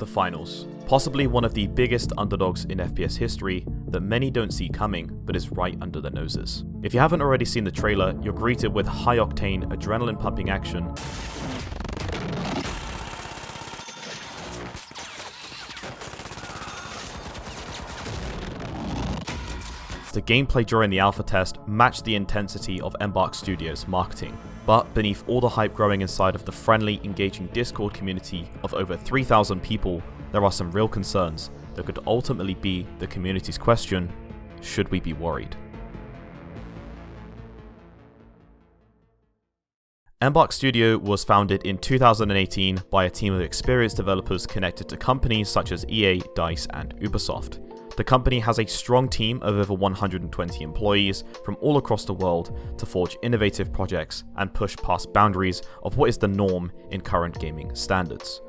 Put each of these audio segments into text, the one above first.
the finals. Possibly one of the biggest underdogs in FPS history that many don't see coming, but is right under their noses. If you haven't already seen the trailer, you're greeted with high-octane, adrenaline-pumping action. The gameplay during the alpha test matched the intensity of Embark Studios' marketing. But beneath all the hype growing inside of the friendly, engaging Discord community of over 3,000 people, there are some real concerns that could ultimately be the community's question: should we be worried? Embark Studio was founded in 2018 by a team of experienced developers connected to companies such as EA, DICE, and Ubisoft. The company has a strong team of over 120 employees from all across the world to forge innovative projects and push past boundaries of what is the norm in current gaming standards.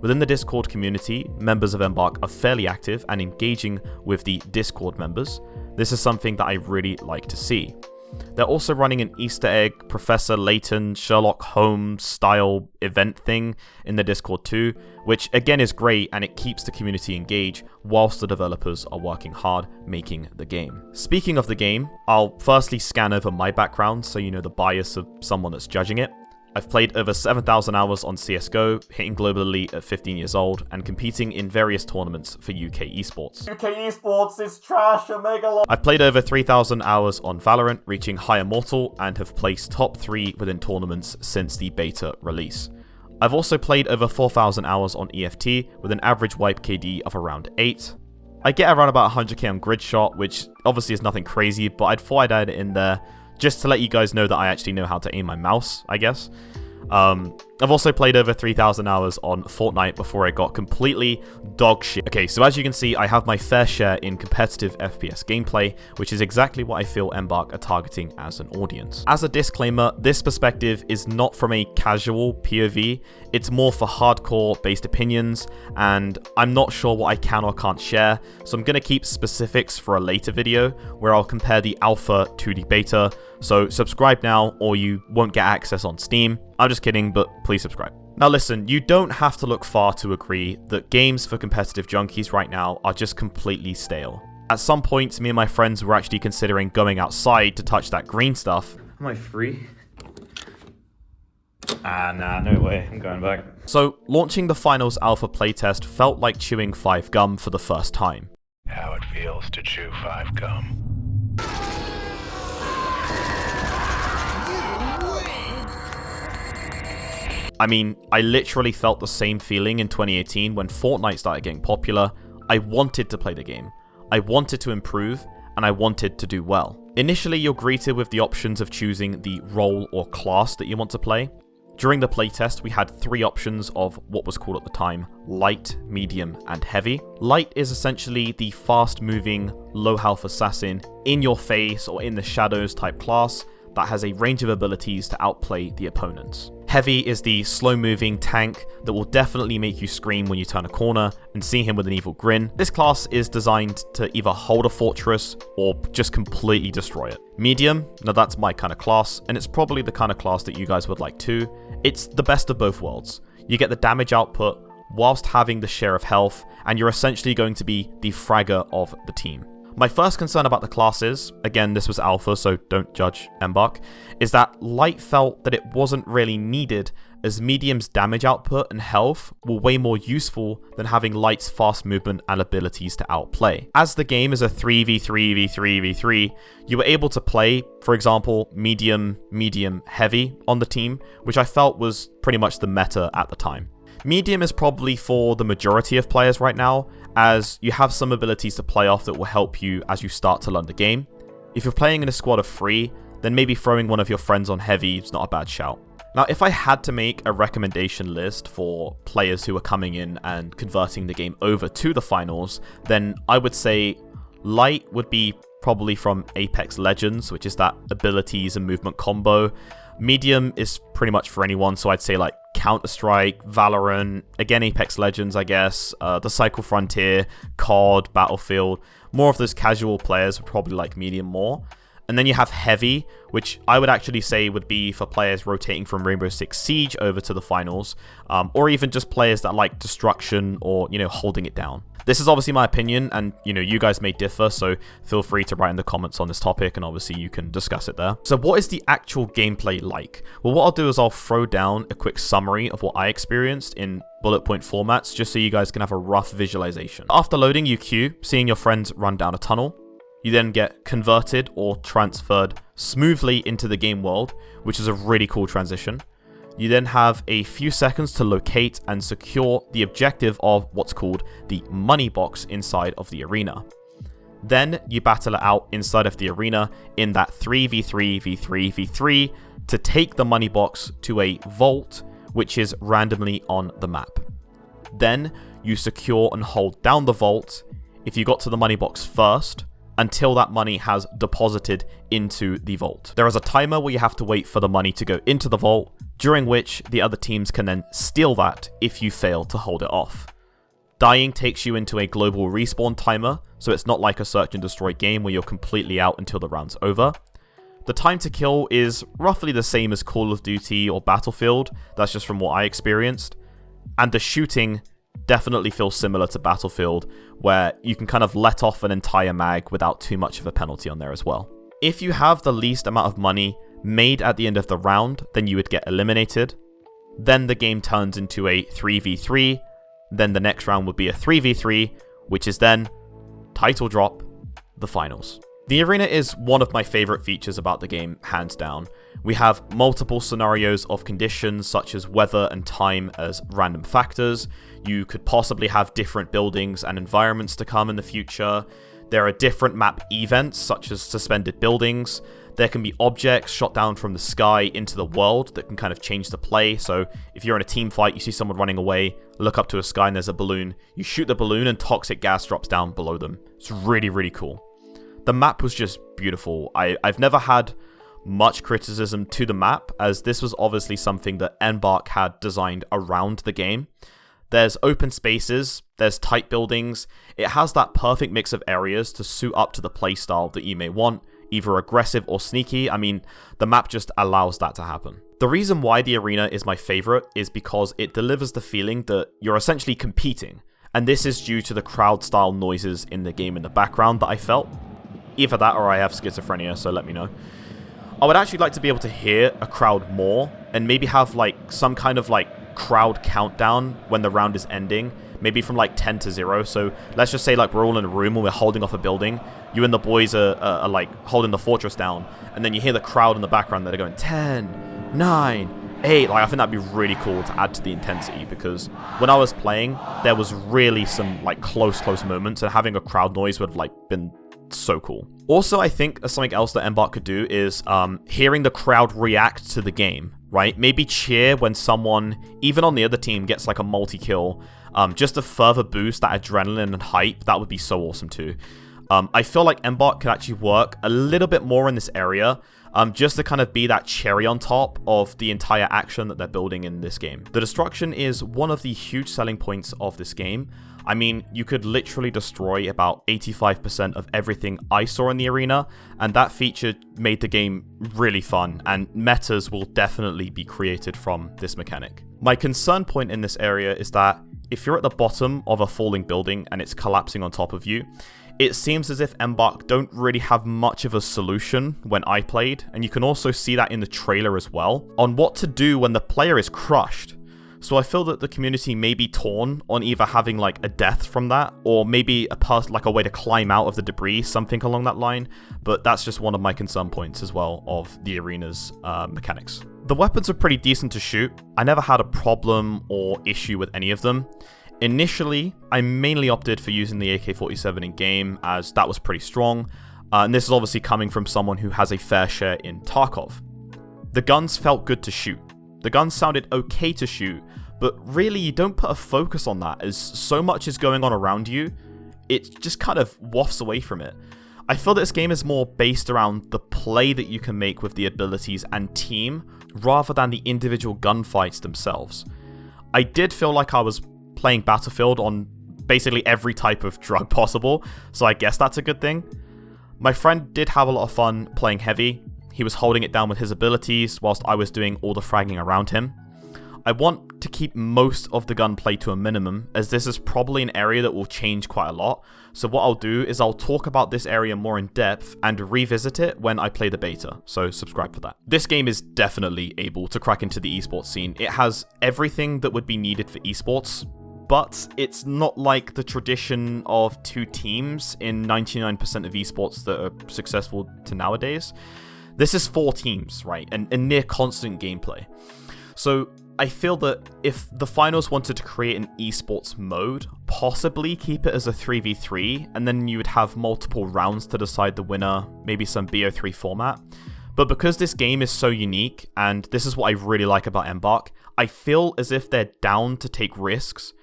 Within the Discord community, members of Embark are fairly active and engaging with the Discord members. This is something that I really like to see. They're also running an Easter egg, Professor Layton, Sherlock Holmes style event thing in the Discord too, which again is great and it keeps the community engaged whilst the developers are working hard making the game. Speaking of the game, I'll firstly scan over my background so you know the bias of someone that's judging it. I've played over 7,000 hours on CSGO, hitting global elite at 15 years old, and competing in various tournaments for UK esports. UK esports is trash, Omega. I've played over 3,000 hours on Valorant, reaching high immortal, and have placed top 3 within tournaments since the beta release. I've also played over 4,000 hours on EFT, with an average wipe KD of around 8. I get around about 100k on grid shot, which obviously is nothing crazy, but I thought I'd add it in there just to let you guys know that I actually know how to aim my mouse, I guess. I've also played over 3,000 hours on Fortnite before it got completely dog shit. Okay, so as you can see, I have my fair share in competitive FPS gameplay, which is exactly what I feel Embark are targeting as an audience. As a disclaimer, this perspective is not from a casual POV, it's more for hardcore based opinions, and I'm not sure what I can or can't share, so I'm going to keep specifics for a later video where I'll compare the alpha to the beta, so subscribe now or you won't get access on Steam. I'm just kidding, but please subscribe. Now listen, you don't have to look far to agree that games for competitive junkies right now are just completely stale. At some point, me and my friends were actually considering going outside to touch that green stuff. Am I free? Nah, no way, I'm going back. So, launching the finals alpha playtest felt like chewing 5 gum for the first time. How it feels to chew 5 gum. I mean, I literally felt the same feeling in 2018 when Fortnite started getting popular. I wanted to play the game. I wanted to improve, and I wanted to do well. Initially, you're greeted with the options of choosing the role or class that you want to play. During the playtest, we had 3 options of what was called at the time light, medium, and heavy. Light is essentially the fast-moving, low-health assassin, in your face or in the shadows type class that has a range of abilities to outplay the opponents. Heavy is the slow-moving tank that will definitely make you scream when you turn a corner and see him with an evil grin. This class is designed to either hold a fortress or just completely destroy it. Medium, now that's my kind of class, and it's probably the kind of class that you guys would like too. It's the best of both worlds. You get the damage output whilst having the share of health, and you're essentially going to be the fragger of the team. My first concern about the classes, again this was alpha so don't judge Embark, is that light felt that it wasn't really needed as medium's damage output and health were way more useful than having light's fast movement and abilities to outplay. As the game is a 3v3v3v3, you were able to play, for example, medium, heavy on the team, which I felt was pretty much the meta at the time. Medium is probably for the majority of players right now, as you have some abilities to play off that will help you as you start to learn the game. If you're playing in a squad of 3, then maybe throwing one of your friends on heavy is not a bad shout. Now, if I had to make a recommendation list for players who are coming in and converting the game over to the finals, then I would say light would be probably from Apex Legends, which is that abilities and movement combo. Medium is pretty much for anyone, so I'd say like Counter-Strike, Valorant, again Apex Legends I guess, the Cycle Frontier, COD, Battlefield. More of those casual players would probably like medium more. And then you have Heavy, which I would actually say would be for players rotating from Rainbow Six Siege over to the finals, or even just players that like destruction or, holding it down. This is obviously my opinion, and, you guys may differ, so feel free to write in the comments on this topic, and obviously you can discuss it there. So what is the actual gameplay like? Well, what I'll do is I'll throw down a quick summary of what I experienced in bullet point formats, just so you guys can have a rough visualization. After loading, you queue, seeing your friends run down a tunnel. You then get converted or transferred smoothly into the game world, which is a really cool transition. You then have a few seconds to locate and secure the objective of what's called the money box inside of the arena. Then you battle it out inside of the arena in that 3v3v3v3 to take the money box to a vault, which is randomly on the map. Then you secure and hold down the vault if you got to the money box first, until that money has deposited into the vault. There is a timer where you have to wait for the money to go into the vault, during which the other teams can then steal that if you fail to hold it off. Dying takes you into a global respawn timer, so it's not like a search and destroy game where you're completely out until the round's over. The time to kill is roughly the same as Call of Duty or Battlefield, that's just from what I experienced. And the shooting definitely feels similar to Battlefield, where you can kind of let off an entire mag without too much of a penalty on there as well. If you have the least amount of money made at the end of the round, then you would get eliminated. Then the game turns into a 3v3, then the next round would be a 3v3, which is then, title drop, the finals. The arena is one of my favorite features about the game, hands down. We have multiple scenarios of conditions such as weather and time as random factors. You could possibly have different buildings and environments to come in the future. There are different map events such as suspended buildings. There can be objects shot down from the sky into the world that can kind of change the play. So if you're in a team fight, you see someone running away, look up to a sky and there's a balloon. You shoot the balloon and toxic gas drops down below them. It's really, really cool. The map was just beautiful. I've never had much criticism to the map, as this was obviously something that Embark had designed around the game. There's open spaces, there's tight buildings. It has that perfect mix of areas to suit up to the playstyle that you may want, either aggressive or sneaky. I mean, the map just allows that to happen. The reason why the arena is my favorite is because it delivers the feeling that you're essentially competing, and this is due to the crowd style noises in the game in the background that I felt. Either that or I have schizophrenia, so let me know. I would actually like to be able to hear a crowd more, and maybe have like some kind of like crowd countdown when the round is ending, maybe from like 10 to 0. So let's just say like we're all in a room and we're holding off a building. You and the boys are like holding the fortress down, and then you hear the crowd in the background that are going 10, 9, 8. Like, I think that'd be really cool to add to the intensity, because when I was playing, there was really some like close moments, and having a crowd noise would have like been so cool. Also, I think something else that Embark could do is hearing the crowd react to the game, right? Maybe cheer when someone, even on the other team, gets like a multi-kill, just to further boost that adrenaline and hype. That would be so awesome too. I feel like Embark could actually work a little bit more in this area, just to kind of be that cherry on top of the entire action that they're building in this game. The destruction is one of the huge selling points of this game. I mean, you could literally destroy about 85% of everything I saw in the arena, and that feature made the game really fun, and metas will definitely be created from this mechanic. My concern point in this area is that if you're at the bottom of a falling building and it's collapsing on top of you, it seems as if Embark don't really have much of a solution when I played, and you can also see that in the trailer as well, on what to do when the player is crushed. So I feel that the community may be torn on either having like a death from that, or maybe a way to climb out of the debris, something along that line. But that's just one of my concern points as well of the arena's mechanics. The weapons are pretty decent to shoot. I never had a problem or issue with any of them. Initially, I mainly opted for using the AK-47 in game, as that was pretty strong. And this is obviously coming from someone who has a fair share in Tarkov. The guns felt good to shoot. The guns sounded okay to shoot, but really you don't put a focus on that, as so much is going on around you, it just kind of wafts away from it. I feel that this game is more based around the play that you can make with the abilities and team, rather than the individual gunfights themselves. I did feel like I was playing Battlefield on basically every type of drug possible, so I guess that's a good thing. My friend did have a lot of fun playing heavy. He was holding it down with his abilities whilst I was doing all the fragging around him. I want to keep most of the gunplay to a minimum, as this is probably an area that will change quite a lot. So what I'll do is I'll talk about this area more in depth and revisit it when I play the beta, so subscribe for that. This game is definitely able to crack into the esports scene. It has everything that would be needed for esports, but it's not like the tradition of 2 teams in 99% of esports that are successful to nowadays. This is 4 teams, right, and near constant gameplay. So I feel that if the finals wanted to create an esports mode, possibly keep it as a 3v3, and then you would have multiple rounds to decide the winner, maybe some BO3 format. But because this game is so unique, and this is what I really like about Embark, I feel as if they're down to take risks.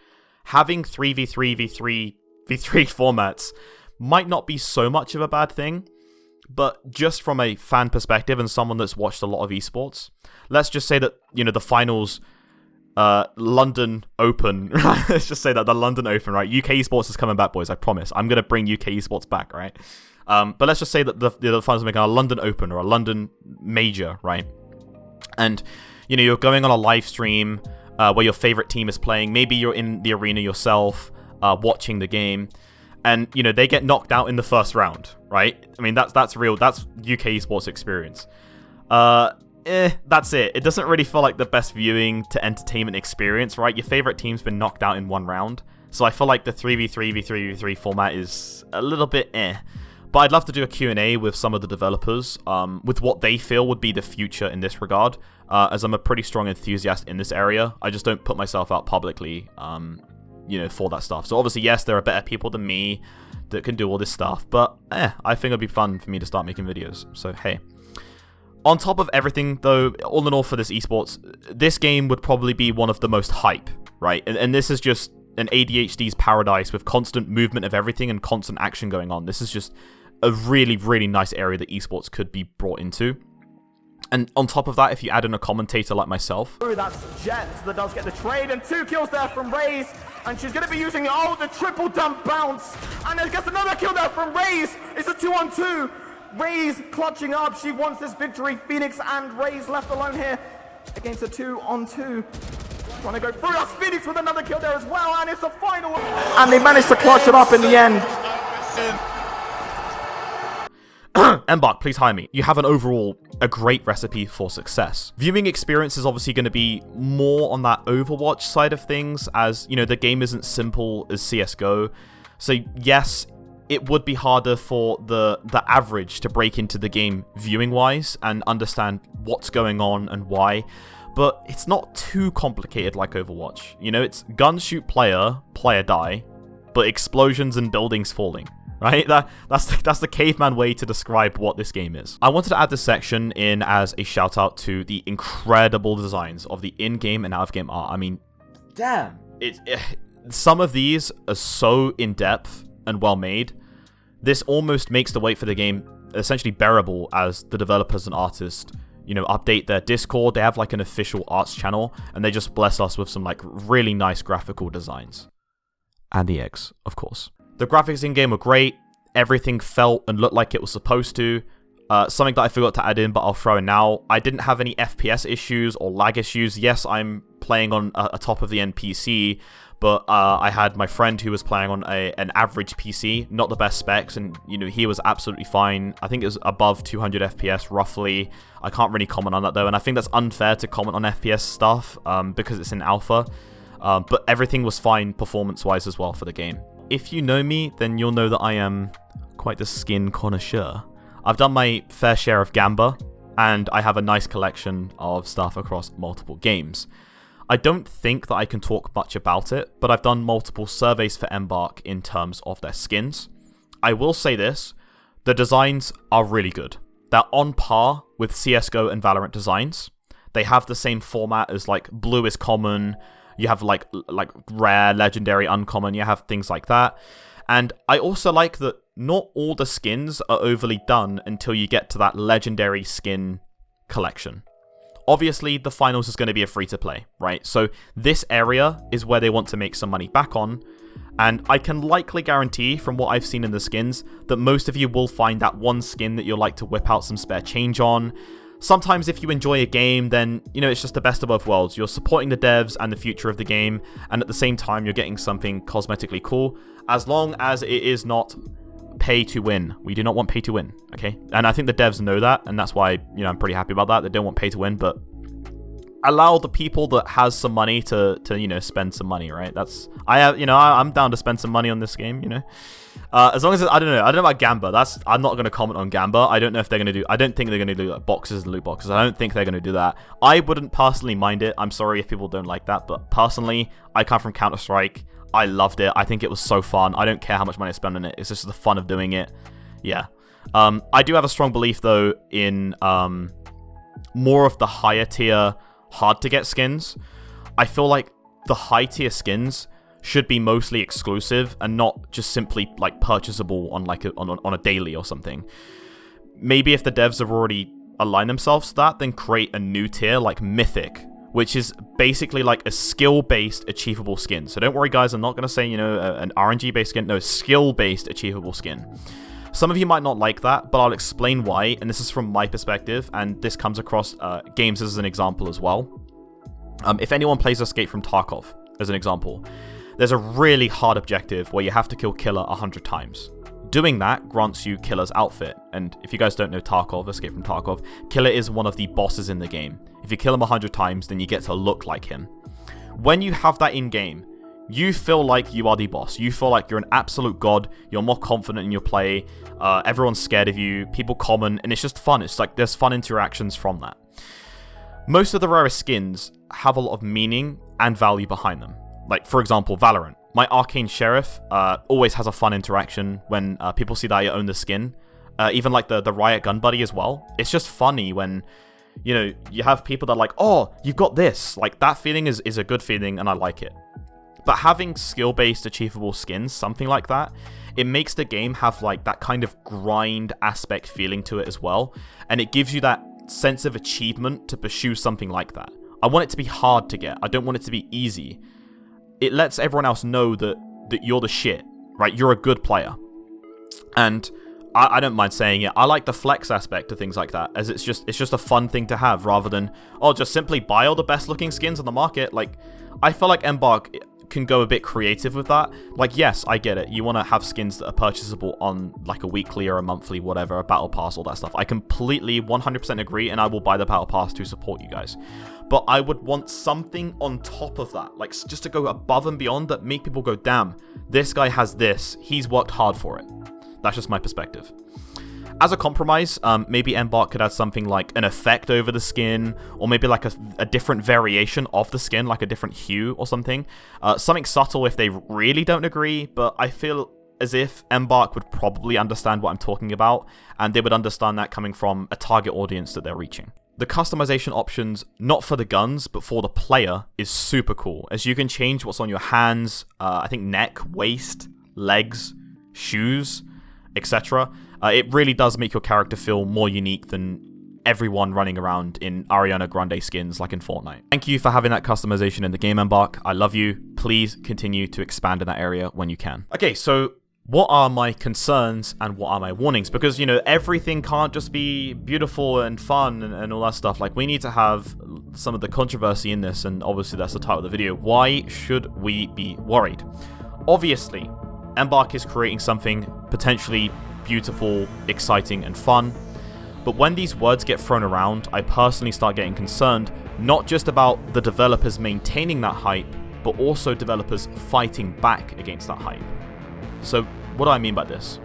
Having 3v3, v3 formats might not be so much of a bad thing, but just from a fan perspective and someone that's watched a lot of esports, let's just say that, you know, the finals, London Open, let's just say that the London Open, right? UK esports is coming back, boys, I promise. I'm going to bring UK esports back, right? But let's just say that the finals are making a London Open or a London Major, right? And, you know, you're going on a live stream where your favorite team is playing. Maybe you're in the arena yourself, watching the game. And, you know, they get knocked out in the first round, right? I mean, that's real. That's UK esports experience. That's it. It doesn't really feel like the best viewing to entertainment experience, right? Your favorite team's been knocked out in 1 round. So I feel like the 3v3, v3v3 format is a little bit But I'd love to do a Q&A with some of the developers with what they feel would be the future in this regard, as I'm a pretty strong enthusiast in this area. I just don't put myself out publicly, you know, for that stuff. So obviously, yes, there are better people than me that can do all this stuff, but I think it'd be fun for me to start making videos. So hey. On top of everything, though, all in all for this esports, this game would probably be one of the most hype, right? And this is just an ADHD's paradise with constant movement of everything and constant action going on. This is just a really, really nice area that esports could be brought into. And on top of that, if you add in a commentator like myself... That's Jet that does get the trade, and 2 kills there from Raze, and she's going to be using the triple dump bounce, and then gets another kill there from Raze. It's a 2-on-2. Raze clutching up. She wants this victory. Phoenix and Raze left alone here against a 2-on-2. Trying to go through. That's Phoenix with another kill there as well, and it's the final. And they managed to clutch it up in the end. Embark, please hire me. You have a great recipe for success. Viewing experience is obviously going to be more on that Overwatch side of things, as, you know, the game isn't simple as CSGO. So yes, it would be harder for the average to break into the game viewing-wise and understand what's going on and why, but it's not too complicated like Overwatch. You know, it's gun shoot player die, but explosions and buildings falling. Right? That's the caveman way to describe what this game is. I wanted to add this section in as a shout out to the incredible designs of the in-game and out-of-game art. I mean, damn. Some of these are so in-depth and well-made. This almost makes the wait for the game essentially bearable as the developers and artists, you know, update their Discord. They have like an official arts channel, and they just bless us with some like really nice graphical designs. And the eggs, of course. The graphics in-game were great. Everything felt and looked like it was supposed to. Something that I forgot to add in, but I'll throw in now. I didn't have any FPS issues or lag issues. Yes, I'm playing on a top-of-the-end PC, but I had my friend who was playing on an average PC, not the best specs, and you know, he was absolutely fine. I think it was above 200 FPS, roughly. I can't really comment on that, though, and I think that's unfair to comment on FPS stuff because it's in alpha. But everything was fine performance-wise as well for the game. If you know me, then you'll know that I am quite the skin connoisseur. I've done my fair share of Gamba, and I have a nice collection of stuff across multiple games. I don't think that I can talk much about it, but I've done multiple surveys for Embark in terms of their skins. I will say this, the designs are really good. They're on par with CSGO and Valorant designs. They have the same format as like blue is common, you have like rare, legendary, uncommon, you have things like that. And I also like that not all the skins are overly done until you get to that legendary skin collection. Obviously, the finals is going to be a free-to-play, right? So this area is where they want to make some money back on. And I can likely guarantee from what I've seen in the skins that most of you will find that one skin that you'll like to whip out some spare change on. Sometimes if you enjoy a game, then, you know, it's just the best of both worlds. You're supporting the devs and the future of the game, and at the same time, you're getting something cosmetically cool, as long as it is not pay to win. We do not want pay to win, okay? And I think the devs know that, and that's why, you know, I'm pretty happy about that. They don't want pay to win, but allow the people that has some money to you know, spend some money, right? I'm down to spend some money on this game, you know. As long as I don't know about Gamba. I'm not going to comment on Gamba. I don't know if they're going to do. I don't think they're going to do like boxes and loot boxes. I don't think they're going to do that. I wouldn't personally mind it. I'm sorry if people don't like that, but personally, I come from Counter-Strike. I loved it. I think it was so fun. I don't care how much money I spend on it. It's just the fun of doing it. Yeah. I do have a strong belief though in more of the higher tier, hard to get skins. I feel like the high tier skins should be mostly exclusive and not just simply like purchasable on like on a daily or something. Maybe if the devs have already aligned themselves to that, then create a new tier like Mythic, which is basically like a skill-based achievable skin. So don't worry guys, I'm not going to say, you know, an RNG-based skin. No, skill-based achievable skin. Some of you might not like that, but I'll explain why, and this is from my perspective, and this comes across games as an example as well. If anyone plays Escape from Tarkov, as an example, there's a really hard objective where you have to kill Killer 100 times. Doing that grants you Killer's outfit, and if you guys don't know Tarkov, Escape from Tarkov, Killer is one of the bosses in the game. If you kill him 100 times, then you get to look like him. When you have that in-game, you feel like you are the boss. You feel like you're an absolute god, you're more confident in your play, everyone's scared of you, people comment, and it's just fun. It's like there's fun interactions from that. Most of the rarest skins have a lot of meaning and value behind them. Like, for example, Valorant. My Arcane Sheriff always has a fun interaction when people see that I own the skin. Even like the Riot Gun Buddy as well. It's just funny when, you know, you have people that are like, oh, you've got this. Like, that feeling is a good feeling, and I like it. But having skill-based achievable skins, something like that, it makes the game have like that kind of grind aspect feeling to it as well. And it gives you that sense of achievement to pursue something like that. I want it to be hard to get. I don't want it to be easy. It lets everyone else know that you're the shit, right? You're a good player. And I don't mind saying it. I like the flex aspect of things like that, as it's just a fun thing to have rather than, oh, just simply buy all the best looking skins on the market. Like, I feel like Embark can go a bit creative with that. Like, yes, I get it. You want to have skins that are purchasable on like a weekly or a monthly, whatever, a battle pass, all that stuff. I completely 100% agree, and I will buy the battle pass to support you guys. But I would want something on top of that, like just to go above and beyond that make people go, damn, this guy has this. He's worked hard for it. That's just my perspective. As a compromise, maybe Embark could add something like an effect over the skin, or maybe like a different variation of the skin, like a different hue or something. Something subtle if they really don't agree, but I feel as if Embark would probably understand what I'm talking about, and they would understand that coming from a target audience that they're reaching. The customization options, not for the guns, but for the player, is super cool, as you can change what's on your hands, I think neck, waist, legs, shoes, etc. It really does make your character feel more unique than everyone running around in Ariana Grande skins like in Fortnite. Thank you for having that customization in the game, Embark. I love you. Please continue to expand in that area when you can. Okay, so what are my concerns and what are my warnings? Because, you know, everything can't just be beautiful and fun and all that stuff. Like, we need to have some of the controversy in this, and obviously that's the title of the video. Why should we be worried? Obviously, Embark is creating something potentially beautiful, exciting, and fun. But when these words get thrown around, I personally start getting concerned, not just about the developers maintaining that hype, but also developers fighting back against that hype. So what do I mean by this?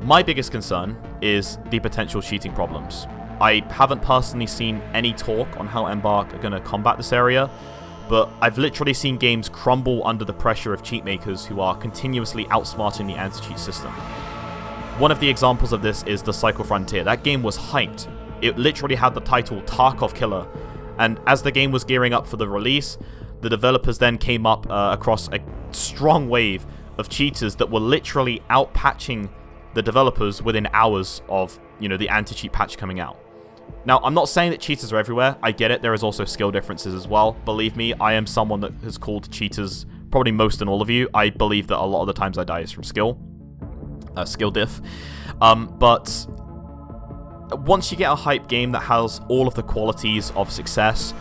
My biggest concern is the potential cheating problems. I haven't personally seen any talk on how Embark are going to combat this area, but I've literally seen games crumble under the pressure of cheat makers who are continuously outsmarting the anti-cheat system. One of the examples of this is the Cycle Frontier. That game was hyped. It literally had the title Tarkov Killer, and as the game was gearing up for the release, the developers then came up across a strong wave of cheaters that were literally out-patching the developers within hours of, you know, the anti-cheat patch coming out. Now, I'm not saying that cheaters are everywhere. I get it. There is also skill differences as well. Believe me, I am someone that has called cheaters probably most and all of you, I believe that a lot of the times I die is from skill diff. But once you get a hype game that has all of the qualities of success,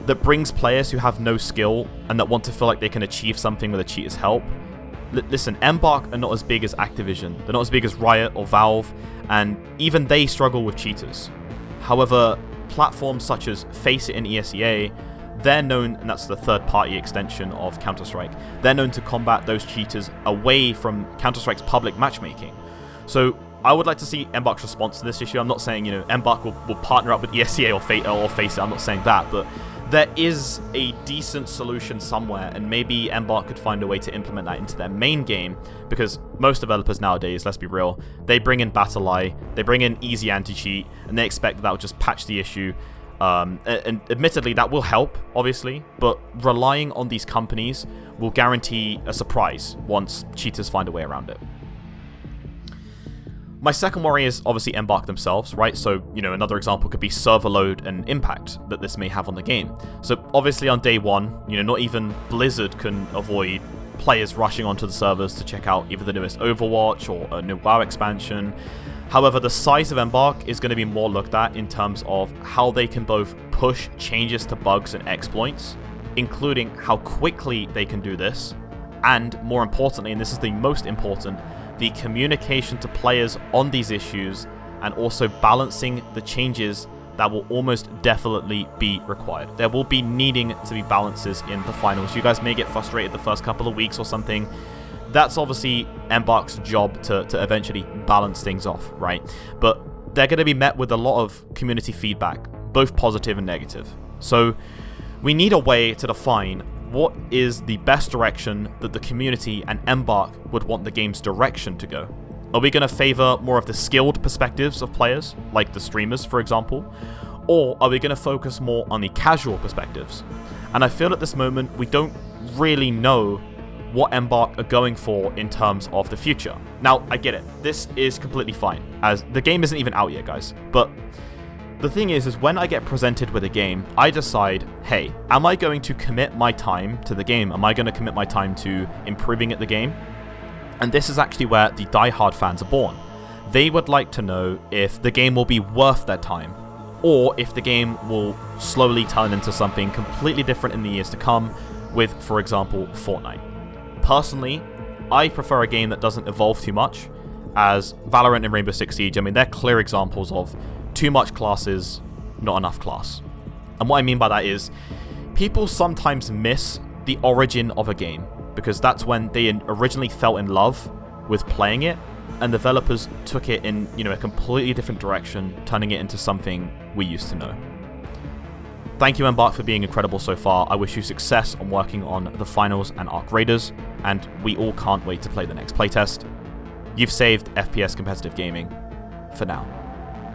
that brings players who have no skill and that want to feel like they can achieve something with a cheater's help. Listen, Embark are not as big as Activision, they're not as big as Riot or Valve, and even they struggle with cheaters. However, platforms such as Faceit and ESEA, they're known, and that's the third-party extension of Counter-Strike, they're known to combat those cheaters away from Counter-Strike's public matchmaking. So I would like to see Embark's response to this issue. I'm not saying, Embark will partner up with ESEA or Faceit, I'm not saying that, but there is a decent solution somewhere, and maybe Embark could find a way to implement that into their main game, because most developers nowadays, let's be real, they bring in BattlEye, they bring in easy anti-cheat, and they expect that will just patch the issue. And admittedly, that will help, obviously, but relying on these companies will guarantee a surprise once cheaters find a way around it. My second worry is obviously Embark themselves, right? So, another example could be server load and impact that this may have on the game. So, obviously on day one, not even Blizzard can avoid players rushing onto the servers to check out either the newest Overwatch or a new WoW expansion. However, the size of Embark is going to be more looked at in terms of how they can both push changes to bugs and exploits, including how quickly they can do this, and more importantly, and this is the most important, the communication to players on these issues, and also balancing the changes that will almost definitely be required. There will be needing to be balances in the finals. You guys may get frustrated the first couple of weeks or something. That's obviously Embark's job to eventually balance things off, right? But they're going to be met with a lot of community feedback, both positive and negative. So we need a way to define what is the best direction that the community and Embark would want the game's direction to go. Are we going to favor more of the skilled perspectives of players, like the streamers, for example? Or are we going to focus more on the casual perspectives? And I feel at this moment we don't really know what Embark are going for in terms of the future. Now, I get it. This is completely fine, as the game isn't even out yet, guys. But the thing is when I get presented with a game, I decide, hey, am I going to commit my time to the game? Am I going to commit my time to improving at the game? And this is actually where the die-hard fans are born. They would like to know if the game will be worth their time, or if the game will slowly turn into something completely different in the years to come with, for example, Fortnite. Personally, I prefer a game that doesn't evolve too much, as Valorant and Rainbow Six Siege, they're clear examples of too much classes, not enough class. And what I mean by that is, people sometimes miss the origin of a game, because that's when they originally fell in love with playing it, and developers took it in, a completely different direction, turning it into something we used to know. Thank you, Embark, for being incredible so far. I wish you success on working on the finals and Arc Raiders, and we all can't wait to play the next playtest. You've saved FPS competitive gaming for now.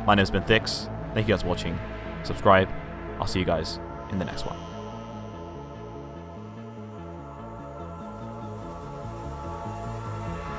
My name's been Thix. Thank you guys for watching. Subscribe. I'll see you guys in the next one.